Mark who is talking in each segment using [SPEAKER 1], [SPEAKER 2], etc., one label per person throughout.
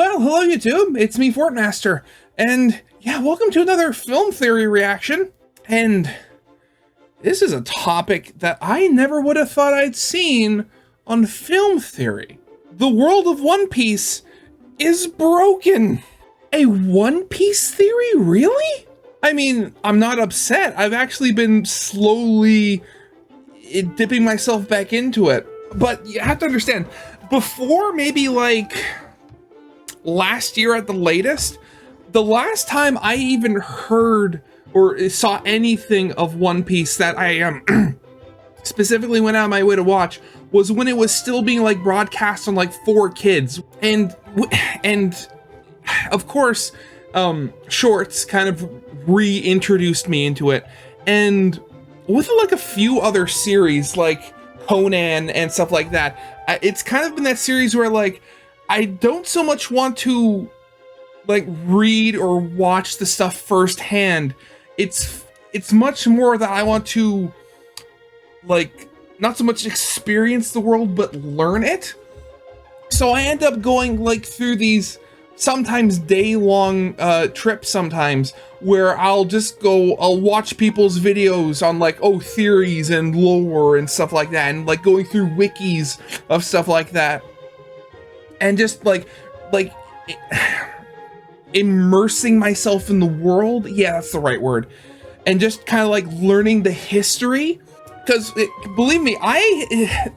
[SPEAKER 1] Well, hello YouTube, it's me, Fortmaster, and yeah, welcome to another film theory reaction. And this is a topic that I never would have thought I'd seen on film theory. The world of One Piece is broken. A One Piece theory, really? I mean, I'm not upset. I've actually been slowly dipping myself back into it. But you have to understand, before maybe like last year at the latest, the last time I even heard or saw anything of One Piece that I specifically went out of my way to watch was when it was still being like broadcast on like 4Kids, and of course shorts kind of reintroduced me into it, and with like a few other series like Conan and stuff like that, it's kind of been that series where like I don't so much want to like read or watch the stuff firsthand. It's much more that I want to like not so much experience the world but learn it. So I end up going like through these sometimes day-long trips sometimes where I'll watch people's videos on like theories and lore and stuff like that, and like going through wikis of stuff like that, and just like immersing myself in the world. Yeah, that's the right word. And just kind of like learning the history, because believe me,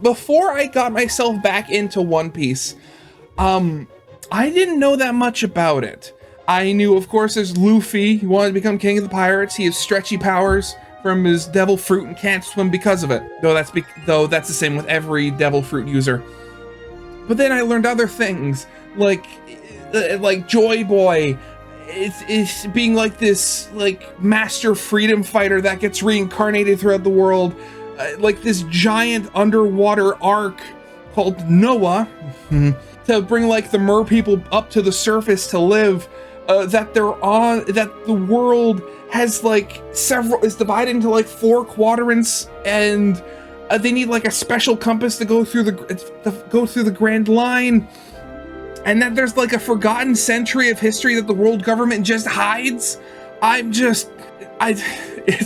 [SPEAKER 1] before I got myself back into One Piece, I didn't know that much about it. I knew, of course, there's Luffy. He wanted to become king of the pirates. He has stretchy powers from his devil fruit and can't swim because of it. Though that's the same with every devil fruit user. But then I learned other things, like Joy Boy. It's being like this like master freedom fighter that gets reincarnated throughout the world, like this giant underwater ark called Noah, to bring like the mer people up to the surface to live. That the world has like is divided into like 4 quadrants, and they need like a special compass to go through the Grand Line. And that there's like a forgotten century of history that the world government just hides. It's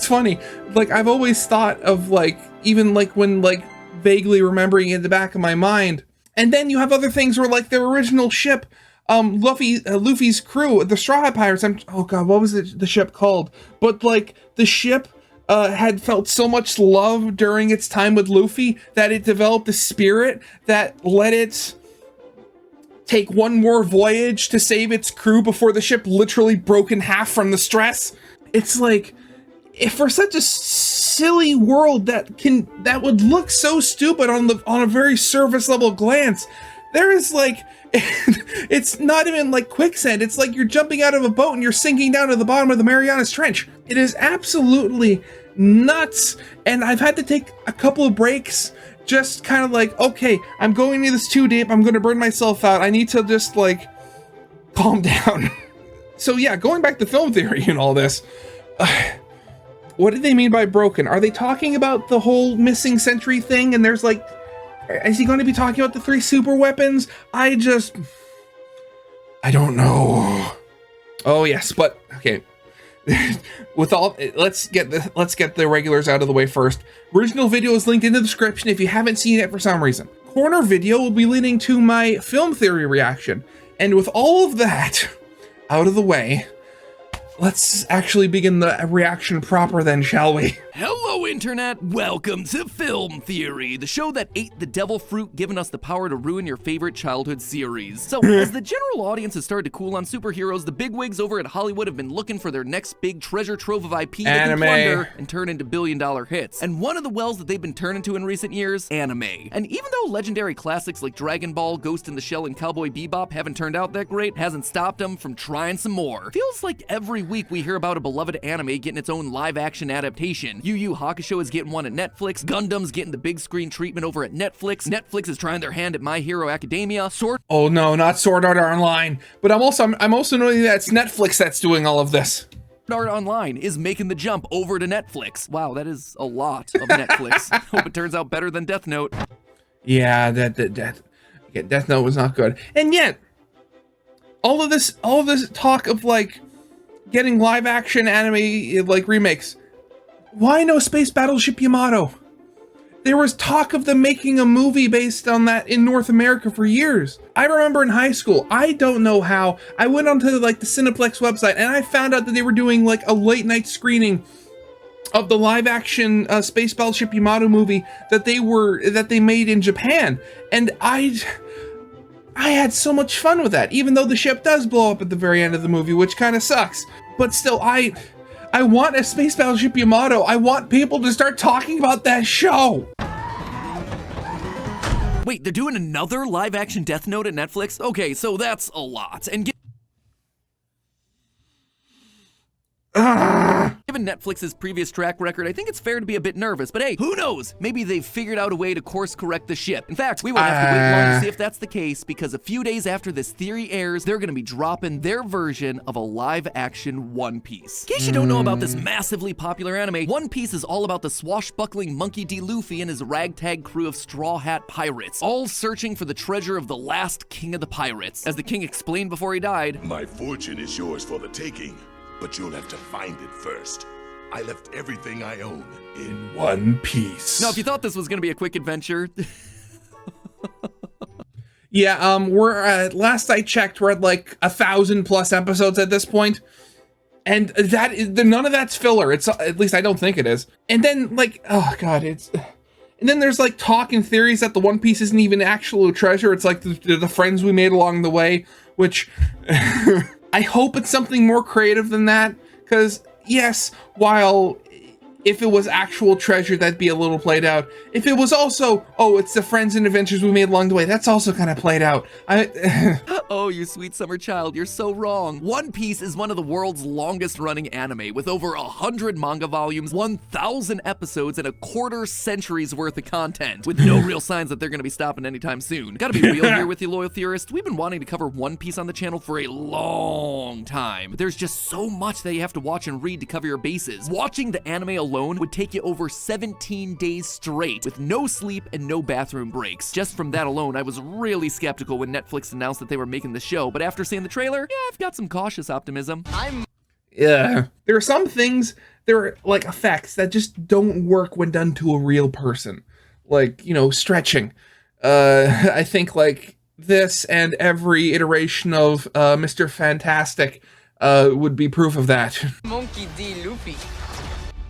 [SPEAKER 1] funny. Like, I've always thought of like, even like when like vaguely remembering in the back of my mind. And then you have other things where like their original ship, Luffy's crew, the Straw Hat Pirates, oh god, what was the ship called? But like the ship had felt so much love during its time with Luffy that it developed a spirit that let it take one more voyage to save its crew before the ship literally broke in half from the stress. It's like, if for such a silly world that would look so stupid on a very surface level glance, there is like, it's not even like quicksand. It's like you're jumping out of a boat and you're sinking down to the bottom of the Marianas Trench. It is absolutely nuts. And I've had to take a couple of breaks, just kind of like, okay, I'm going into this too deep. I'm going to burn myself out. I need to just like calm down. So yeah, going back to film theory and all this, what did they mean by broken? Are they talking about the whole missing century thing? And there's like, is he going to be talking about the 3 super weapons? I don't know. Oh yes, but okay. Let's get the regulars out of the way first. Original video is linked in the description if you haven't seen it for some reason. Corner video will be leading to my film theory reaction. And with all of that out of the way, let's actually begin the reaction proper then, shall we?
[SPEAKER 2] Hello, Internet! Welcome to Film Theory, the show that ate the devil fruit, giving us the power to ruin your favorite childhood series. So, as the general audience has started to cool on superheroes, the bigwigs over at Hollywood have been looking for their next big treasure trove of IP they can plunder and turn into billion-dollar hits. And one of the wells that they've been turning to in recent years, anime. And even though legendary classics like Dragon Ball, Ghost in the Shell, and Cowboy Bebop haven't turned out that great, hasn't stopped them from trying some more. Feels like every week we hear about a beloved anime getting its own live-action adaptation. Yu Yu Hakusho is getting one at Netflix, Gundam's getting the big screen treatment over at Netflix, Netflix is trying their hand at My Hero Academia,
[SPEAKER 1] Oh no, not Sword Art Online. But I'm also knowing that it's Netflix that's doing all of this.
[SPEAKER 2] Art Online is making the jump over to Netflix. Wow, that is a lot of Netflix. Hope it turns out better than Death Note.
[SPEAKER 1] Yeah, Death Note was not good. And yet, all of this talk of like getting live action anime like remakes. Why no Space Battleship Yamato? There was talk of them making a movie based on that in North America for years. I remember in high school, I don't know how, I went onto like the Cineplex website and I found out that they were doing like a late night screening of the live action Space Battleship Yamato movie that they made in Japan. And I had so much fun with that, even though the ship does blow up at the very end of the movie, which kind of sucks. But still, I want a Space Battleship Yamato. I want people to start talking about that show.
[SPEAKER 2] Wait, they're doing another live-action Death Note at Netflix? Okay, so that's a lot. And given Netflix's previous track record, I think it's fair to be a bit nervous. But hey, who knows? Maybe they've figured out a way to course-correct the ship. In fact, we won't have to wait long to see if that's the case, because a few days after this theory airs, they're going to be dropping their version of a live-action One Piece. In case you don't know about this massively popular anime, One Piece is all about the swashbuckling Monkey D. Luffy and his ragtag crew of Straw Hat pirates, all searching for the treasure of the last king of the pirates. As the king explained before he died,
[SPEAKER 3] "My fortune is yours for the taking, but you'll have to find it first. I left everything I own in
[SPEAKER 1] One Piece."
[SPEAKER 2] Now, if you thought this was going to be a quick adventure...
[SPEAKER 1] Yeah, we're last I checked, we're at like 1,000+ episodes at this point, and none of that's filler. It's at least I don't think it is. And then like, oh god, and then there's like talk and theories that the One Piece isn't even actual treasure. It's like the friends we made along the way, which I hope it's something more creative than that. Because yes, while if it was actual treasure, that'd be a little played out. If it was also, oh, it's the friends and adventures we made along the way, that's also kind of played out.
[SPEAKER 2] Oh, you sweet summer child, you're so wrong. One Piece is one of the world's longest running anime, with over 100 manga volumes, 1,000 episodes, and a quarter century's worth of content, with no real signs that they're gonna be stopping anytime soon. Gotta be real here with you, loyal theorists. We've been wanting to cover One Piece on the channel for a long time. There's just so much that you have to watch and read to cover your bases. Watching the anime alone would take you over 17 days straight, with no sleep and no bathroom breaks. Just from that alone, I was really skeptical when Netflix announced that they were making the show, but after seeing the trailer, yeah, I've got some cautious optimism.
[SPEAKER 1] Yeah. There are some things, there are like effects that just don't work when done to a real person. Like, you know, stretching. I think like this and every iteration of Mr. Fantastic would be proof of that.
[SPEAKER 4] Monkey D. Luffy.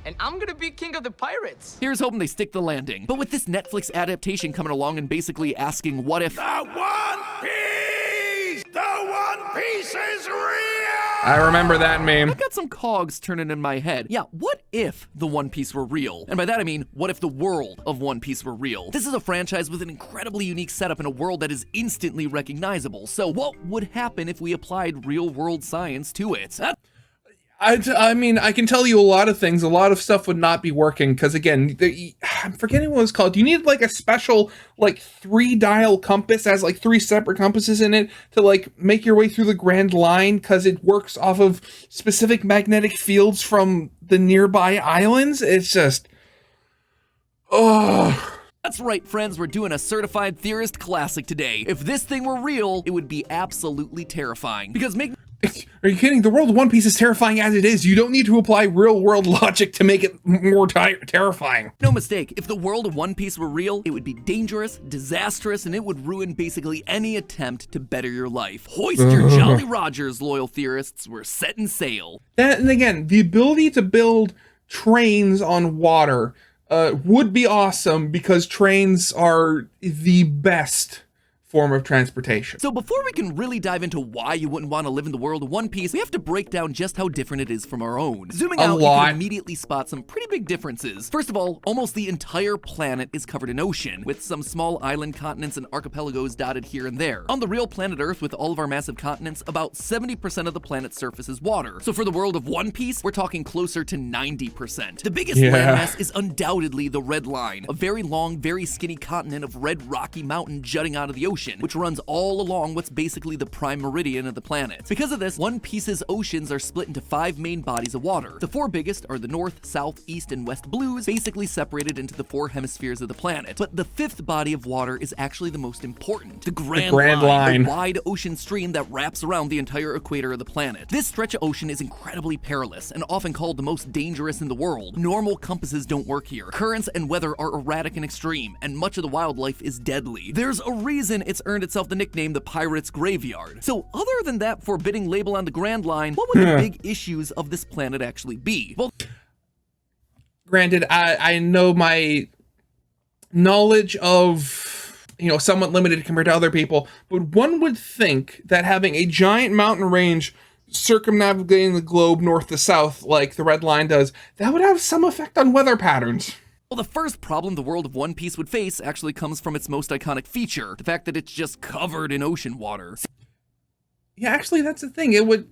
[SPEAKER 4] And I'm gonna be king of the pirates.
[SPEAKER 2] Here's hoping they stick the landing. But with this Netflix adaptation coming along and basically asking what if...
[SPEAKER 3] The One Piece! The One Piece is real!
[SPEAKER 1] I remember that meme.
[SPEAKER 2] I've got some cogs turning in my head. Yeah, what if the One Piece were real? And by that I mean, what if the world of One Piece were real? This is a franchise with an incredibly unique setup in a world that is instantly recognizable. So what would happen if we applied real-world science to it?
[SPEAKER 1] I mean, I can tell you a lot of things. A lot of stuff would not be working because, again, I'm forgetting what it's called. You need like a special like 3-dial compass that has like 3 separate compasses in it to like make your way through the Grand Line because it works off of specific magnetic fields from the nearby islands. It's just, oh.
[SPEAKER 2] That's right, friends, we're doing a certified theorist classic today. If this thing were real, it would be absolutely terrifying. Because
[SPEAKER 1] Are you kidding? The world of One Piece is terrifying as it is. You don't need to apply real-world logic to make it more terrifying.
[SPEAKER 2] No mistake, if the world of One Piece were real, it would be dangerous, disastrous, and it would ruin basically any attempt to better your life. Hoist your Jolly Rogers, loyal theorists. We're setting sail.
[SPEAKER 1] That, and again, the ability to build trains on water would be awesome because trains are the best form of transportation.
[SPEAKER 2] So before we can really dive into why you wouldn't want to live in the world of One Piece, we have to break down just how different it is from our own. Zooming out, you can immediately spot some pretty big differences. First of all, almost the entire planet is covered in ocean, with some small island continents and archipelagos dotted here and there. On the real planet Earth, with all of our massive continents, about 70% of the planet's surface is water. So for the world of One Piece, we're talking closer to 90%. The biggest landmass is undoubtedly the Red Line, a very long, very skinny continent of red rocky mountain jutting out of the ocean. Ocean, which runs all along what's basically the prime meridian of the planet. Because of this, One Piece's oceans are split into 5 main bodies of water. The 4 biggest are the North, South, East, and West Blues, basically separated into the 4 hemispheres of the planet. But the 5th body of water is actually the most important, the Grand Line, a wide ocean stream that wraps around the entire equator of the planet. This stretch of ocean is incredibly perilous and often called the most dangerous in the world. Normal compasses don't work here. Currents and weather are erratic and extreme, and much of the wildlife is deadly. There's a reason it's earned itself the nickname the Pirate's Graveyard. So other than that forbidding label on the Grand Line, what would the big issues of this planet actually be? Well,
[SPEAKER 1] granted, I know my knowledge of, you know, somewhat limited compared to other people, but one would think that having a giant mountain range circumnavigating the globe north to south like the Red Line does, that would have some effect on weather patterns.
[SPEAKER 2] well, the first problem the world of One Piece would face actually comes from its most iconic feature, the fact that it's just covered in ocean water.
[SPEAKER 1] Yeah, actually, that's the thing. It would...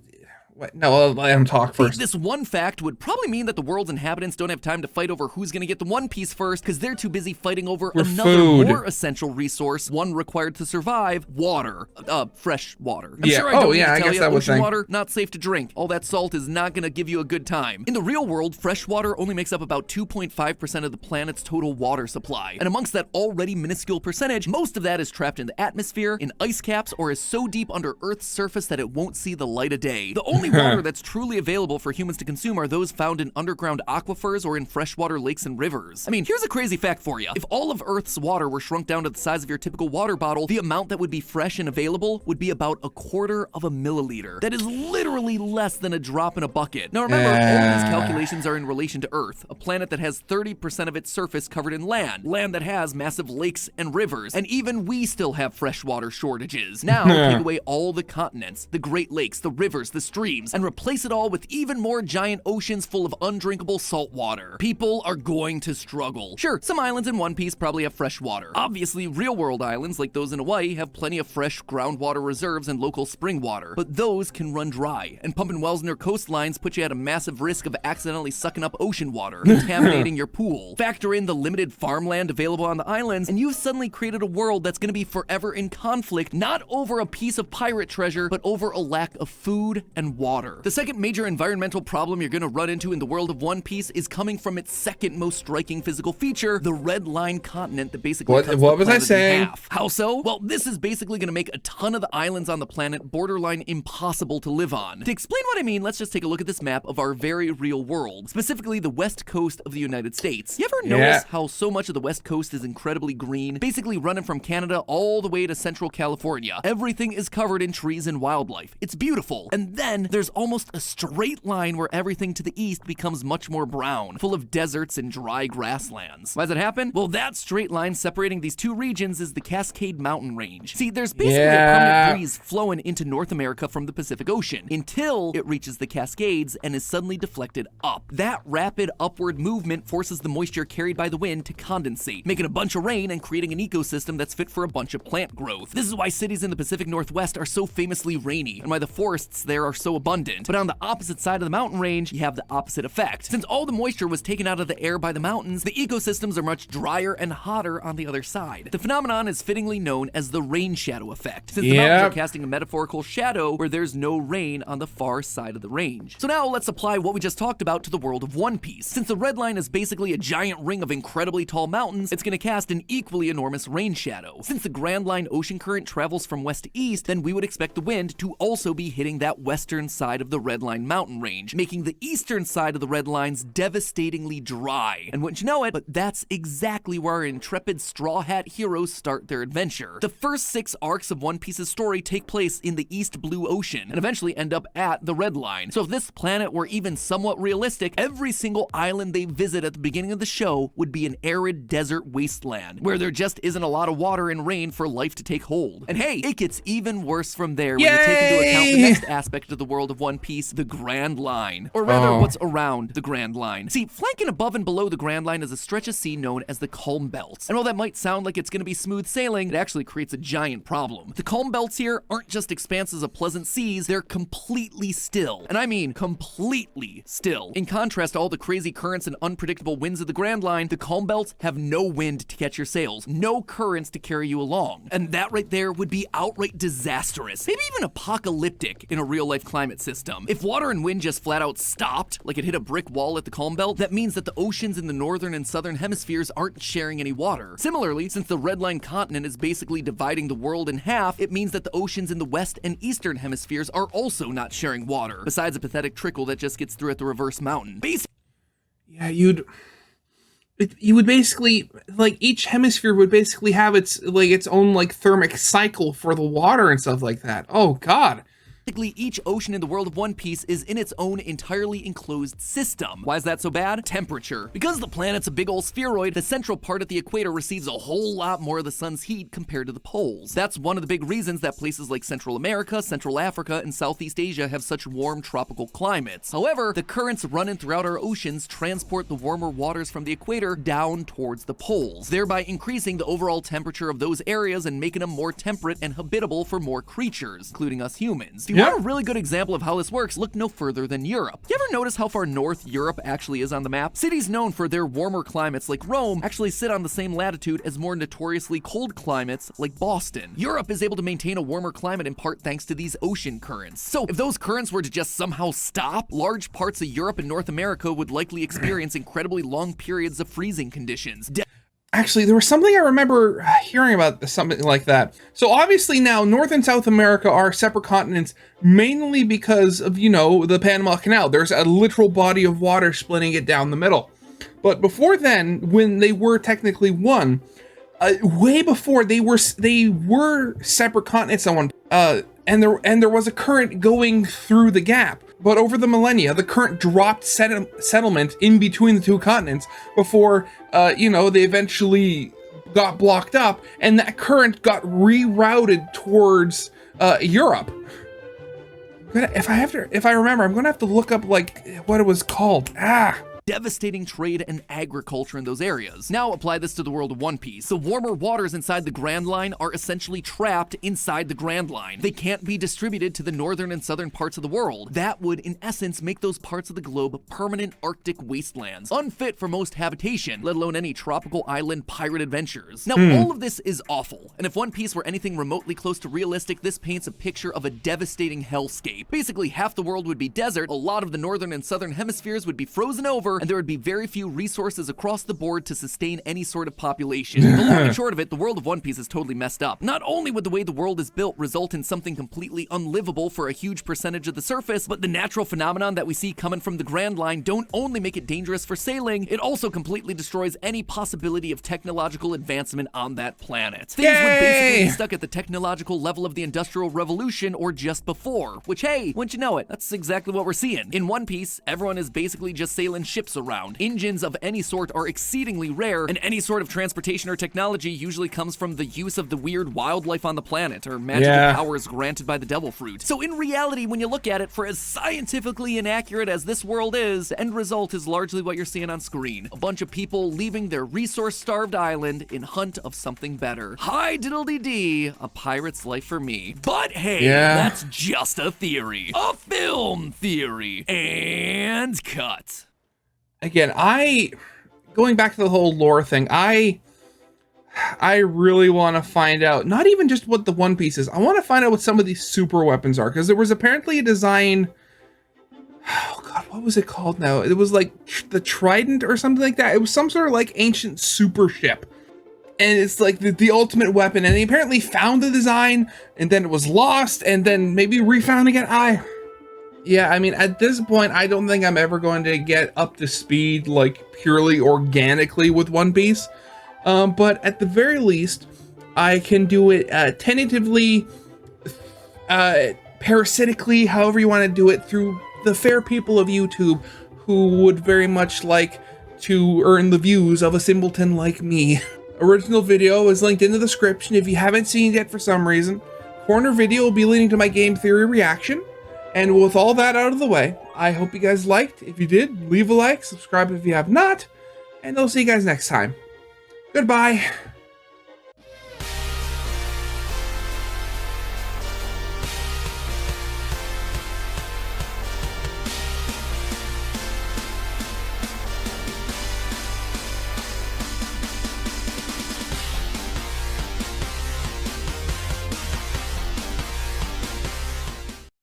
[SPEAKER 1] What? No, I'll let him talk first.
[SPEAKER 2] This one fact would probably mean that the world's inhabitants don't have time to fight over who's gonna get the One Piece first, because they're too busy fighting over another
[SPEAKER 1] food.
[SPEAKER 2] more essential resource, one required to survive: water. Fresh water. I'm
[SPEAKER 1] Yeah.
[SPEAKER 2] sure I don't need to
[SPEAKER 1] I
[SPEAKER 2] tell
[SPEAKER 1] guess
[SPEAKER 2] you,
[SPEAKER 1] that was
[SPEAKER 2] ocean
[SPEAKER 1] thing.
[SPEAKER 2] water, not safe to drink. All that salt is not gonna give you a good time. In the real world, fresh water only makes up about 2.5% of the planet's total water supply. And amongst that already minuscule percentage, most of that is trapped in the atmosphere, in ice caps, or is so deep under Earth's surface that it won't see the light of day. The only water that's truly available for humans to consume are those found in underground aquifers or in freshwater lakes and rivers. I mean, here's a crazy fact for you. If all of Earth's water were shrunk down to the size of your typical water bottle, the amount that would be fresh and available would be about 1/4 of a milliliter. That is literally less than a drop in a bucket. Now remember, all of these calculations are in relation to Earth, a planet that has 30% of its surface covered in land that has massive lakes and rivers, and even we still have freshwater shortages. Now, take away all the continents, the Great Lakes, the rivers, the streams, and replace it all with even more giant oceans full of undrinkable salt water. People are going to struggle. Sure, some islands in One Piece probably have fresh water. Obviously, real-world islands like those in Hawaii have plenty of fresh groundwater reserves and local spring water, but those can run dry, and pumping wells near coastlines put you at a massive risk of accidentally sucking up ocean water, contaminating your pool. Factor in the limited farmland available on the islands, and you've suddenly created a world that's going to be forever in conflict, not over a piece of pirate treasure, but over a lack of food and water. The second major environmental problem you're going to run into in the world of One Piece is coming from its second most striking physical feature, the Red Line continent that basically cuts the
[SPEAKER 1] what was I
[SPEAKER 2] planet in
[SPEAKER 1] saying?
[SPEAKER 2] half. How so? Well, this is basically going to make a ton of the islands on the planet borderline impossible to live on. To explain what I mean, let's just take a look at this map of our very real world, specifically the west coast of the United States. You ever notice how so much of the west coast is incredibly green, basically running from Canada all the way to central California? Everything is covered in trees and wildlife. It's beautiful. And then there's almost a straight line where everything to the east becomes much more brown, full of deserts and dry grasslands. Why does it happen? Well, that straight line separating these two regions is the Cascade Mountain Range. See, there's basically a permanent breeze flowing into North America from the Pacific Ocean until it reaches the Cascades and is suddenly deflected up. That rapid upward movement forces the moisture carried by the wind to condensate, making a bunch of rain and creating an ecosystem that's fit for a bunch of plant growth. This is why cities in the Pacific Northwest are so famously rainy and why the forests there are so abundant. But on the opposite side of the mountain range, you have the opposite effect. Since all the moisture was taken out of the air by the mountains, the ecosystems are much drier and hotter on the other side. The phenomenon is fittingly known as the rain shadow effect, since the mountains are casting a metaphorical shadow where there's no rain on the far side of the range. So now let's apply what we just talked about to the world of One Piece. Since the red line is basically a giant ring of incredibly tall mountains, it's going to cast an equally enormous rain shadow. Since the Grand Line ocean current travels from west to east, then we would expect the wind to also be hitting that western side of the red line mountain range, making the eastern side of the red lines devastatingly dry. And wouldn't you know it, but that's exactly where our intrepid Straw Hat heroes start their adventure. The first 6 arcs of One Piece's story take place in the East Blue Ocean and eventually end up at the Red Line. So if this planet were even somewhat realistic, every single island they visit at the beginning of the show would be an arid desert wasteland where there just isn't a lot of water and rain for life to take hold. And hey, it gets even worse from there when you take into account the next aspect of the world world of One Piece, the Grand Line. Or rather, what's around the Grand Line. See, flanking above and below the Grand Line is a stretch of sea known as the Calm Belt. And while that might sound like it's going to be smooth sailing, it actually creates a giant problem. The Calm Belts here aren't just expanses of pleasant seas, they're completely still. And I mean completely still. In contrast to all the crazy currents and unpredictable winds of the Grand Line, the Calm Belts have no wind to catch your sails, no currents to carry you along. And that right there would be outright disastrous, maybe even apocalyptic in a real-life climate system. If water and wind just flat out stopped, like it hit a brick wall at the Calm Belt, that means that the oceans in the northern and southern hemispheres aren't sharing any water. Similarly, since the Red Line continent is basically dividing the world in half, it means that the oceans in the west and eastern hemispheres are also not sharing water, besides a pathetic trickle that just gets through at the reverse mountain.
[SPEAKER 1] Yeah, you would basically, like, each hemisphere would basically have its own, like, thermic cycle for the water and stuff like that. Oh, God.
[SPEAKER 2] Basically, each ocean in the world of One Piece is in its own entirely enclosed system. Why is that so bad? Temperature. Because the planet's a big old spheroid, the central part at the equator receives a whole lot more of the sun's heat compared to the poles. That's one of the big reasons that places like Central America, Central Africa, and Southeast Asia have such warm tropical climates. However, the currents running throughout our oceans transport the warmer waters from the equator down towards the poles, thereby increasing the overall temperature of those areas and making them more temperate and habitable for more creatures, including us humans. You want a really good example of how this works? Look no further than Europe. You ever notice how far north Europe actually is on the map? Cities known for their warmer climates like Rome actually sit on the same latitude as more notoriously cold climates like Boston. Europe is able to maintain a warmer climate in part thanks to these ocean currents. So if those currents were to just somehow stop, large parts of Europe and North America would likely experience incredibly long periods of freezing conditions.
[SPEAKER 1] Actually, there was something I remember hearing about something like that. So obviously now North and South America are separate continents mainly because of, you know, the Panama Canal. There's a literal body of water splitting it down the middle. But before then, when they were technically one, way before they were separate continents on one, and there was a current going through the gap. But over the millennia, the current dropped settlement in between the two continents before, you know, they eventually got blocked up, and that current got rerouted towards Europe. If I remember, I'm gonna have to look up like what it was called.
[SPEAKER 2] Devastating trade and agriculture in those areas. Now apply this to the world of One Piece. The warmer waters inside the Grand Line are essentially trapped inside the Grand Line. They can't be distributed to the northern and southern parts of the world. That would, in essence, make those parts of the globe permanent Arctic wastelands, unfit for most habitation, let alone any tropical island pirate adventures. Now, all of this is awful, and if One Piece were anything remotely close to realistic, this paints a picture of a devastating hellscape. Basically, half the world would be desert, a lot of the northern and southern hemispheres would be frozen over, and there would be very few resources across the board to sustain any sort of population. The long and short of it, the world of One Piece is totally messed up. Not only would the way the world is built result in something completely unlivable for a huge percentage of the surface, but the natural phenomenon that we see coming from the Grand Line don't only make it dangerous for sailing, it also completely destroys any possibility of technological advancement on that planet. Things would basically be stuck at the technological level of the Industrial Revolution or just before, which, hey, wouldn't you know it, that's exactly what we're seeing. In One Piece, everyone is basically just sailing ships around. Engines of any sort are exceedingly rare, and any sort of transportation or technology usually comes from the use of the weird wildlife on the planet, or magical powers granted by the Devil Fruit. So in reality, when you look at it, for as scientifically inaccurate as this world is, the end result is largely what you're seeing on screen. A bunch of people leaving their resource-starved island in hunt of something better. Hi diddle-dee-dee, a pirate's life for me. But hey, that's just a theory. A film theory. And cut.
[SPEAKER 1] Again, going back to the whole lore thing, I really want to find out, not even just what the One Piece is, I want to find out what some of these super weapons are, because there was apparently a design, oh god, what was it called now? It was like the Trident or something like that. It was some sort of like ancient super ship. And it's like the ultimate weapon, and they apparently found the design, and then it was lost, and then maybe refound again. Yeah, I mean, at this point, I don't think I'm ever going to get up to speed, like, purely organically with One Piece. But at the very least, I can do it tentatively, parasitically, however you want to do it, through the fair people of YouTube who would very much like to earn the views of a simpleton like me. Original video is linked in the description if you haven't seen it yet for some reason. Corner video will be leading to my game theory reaction. And with all that out of the way, I hope you guys liked. If you did, leave a like, subscribe if you have not, and I'll see you guys next time. Goodbye.